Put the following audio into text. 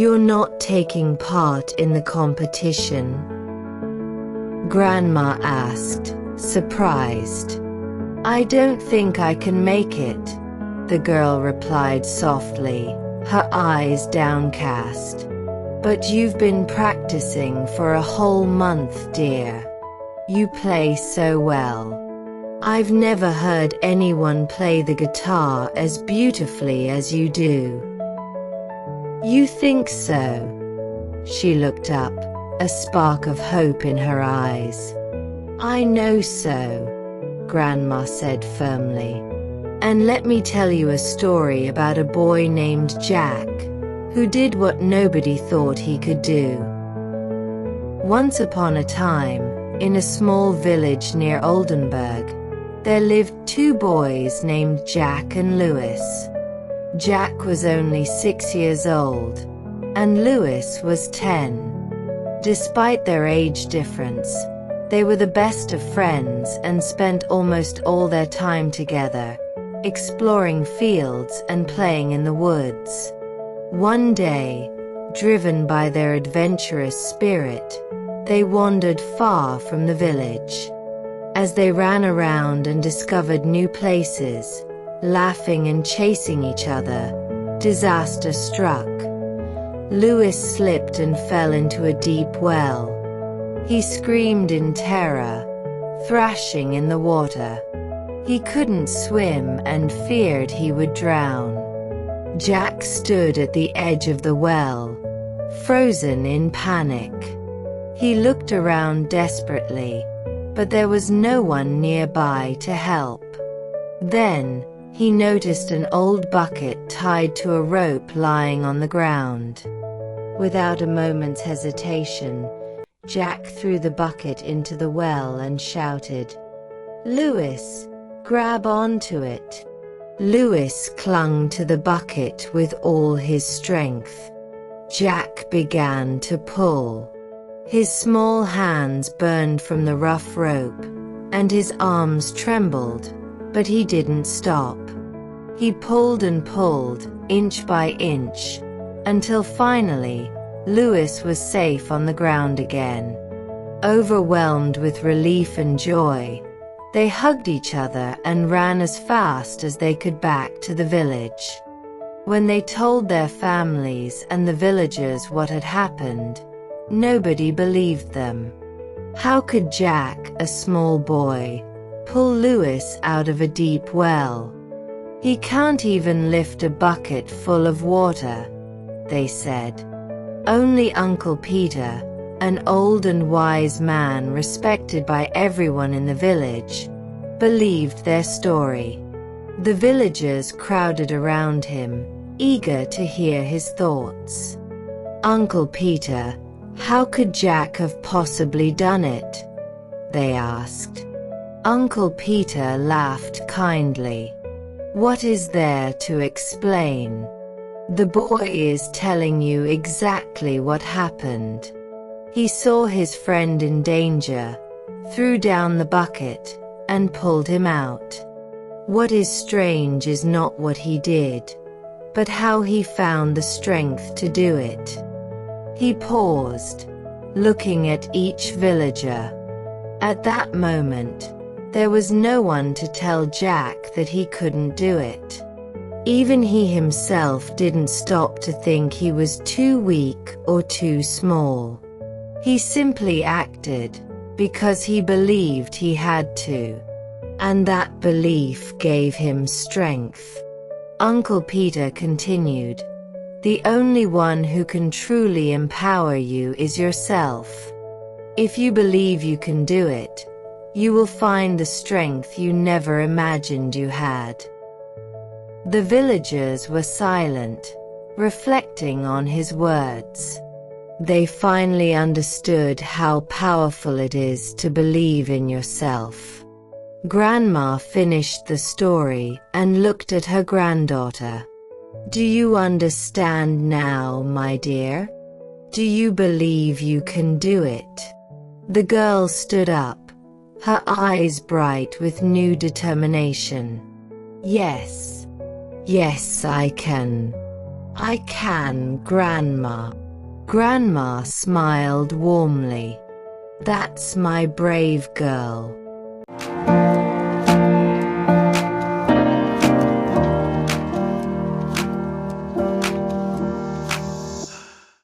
You're not taking part in the competition?" Grandma asked, surprised. "I don't think I can make it," the girl replied softly, her eyes downcast. "But you've been practicing for a whole month, dear. You play so well. I've never heard anyone play the guitar as beautifully as you do." "You think so?" She looked up, a spark of hope in her eyes. "I know so," Grandma said firmly. "And let me tell you a story about a boy named Jack, who did what nobody thought he could do. Once upon a time, in a small village near Oldenburg, there lived two boys named Jack and Louis. Jack was only 6 years old, and Louis was 10. Despite their age difference, they were the best of friends and spent almost all their time together, exploring fields and playing in the woods. One day, driven by their adventurous spirit, they wandered far from the village. As they ran around and discovered new places, laughing and chasing each other, disaster struck. Louis slipped and fell into a deep well. He screamed in terror, thrashing in the water. He couldn't swim and feared he would drown. Jack stood at the edge of the well, frozen in panic. He looked around desperately, but there was no one nearby to help. Then, he noticed an old bucket tied to a rope lying on the ground. Without a moment's hesitation, Jack threw the bucket into the well and shouted, "Louis, grab onto it." Louis clung to the bucket with all his strength. Jack began to pull. His small hands burned from the rough rope, and his arms trembled, but he didn't stop. He pulled and pulled, inch by inch, until finally, Louis was safe on the ground again. Overwhelmed with relief and joy, they hugged each other and ran as fast as they could back to the village. When they told their families and the villagers what had happened, nobody believed them. How could Jack, a small boy, pull Louis out of a deep well? "He can't even lift a bucket full of water," they said. Only Uncle Peter, an old and wise man respected by everyone in the village, believed their story. The villagers crowded around him, eager to hear his thoughts. "Uncle Peter, how could Jack have possibly done it?" they asked. Uncle Peter laughed kindly. "What is there to explain? The boy is telling you exactly what happened. He saw his friend in danger, threw down the bucket, and pulled him out. What is strange is not what he did, but how he found the strength to do it." He paused, looking at each villager. At that moment, there was no one to tell Jack that he couldn't do it. Even he himself didn't stop to think he was too weak or too small. He simply acted, because he believed he had to. And that belief gave him strength. Uncle Peter continued, "The only one who can truly empower you is yourself. If you believe you can do it, you will find the strength you never imagined you had." The villagers were silent, reflecting on his words. They finally understood how powerful it is to believe in yourself. Grandma finished the story and looked at her granddaughter. "Do you understand now, my dear? Do you believe you can do it?" The girl stood up, her eyes bright with new determination. "Yes. Yes, I can. I can, Grandma. Grandma smiled warmly. That's my brave girl.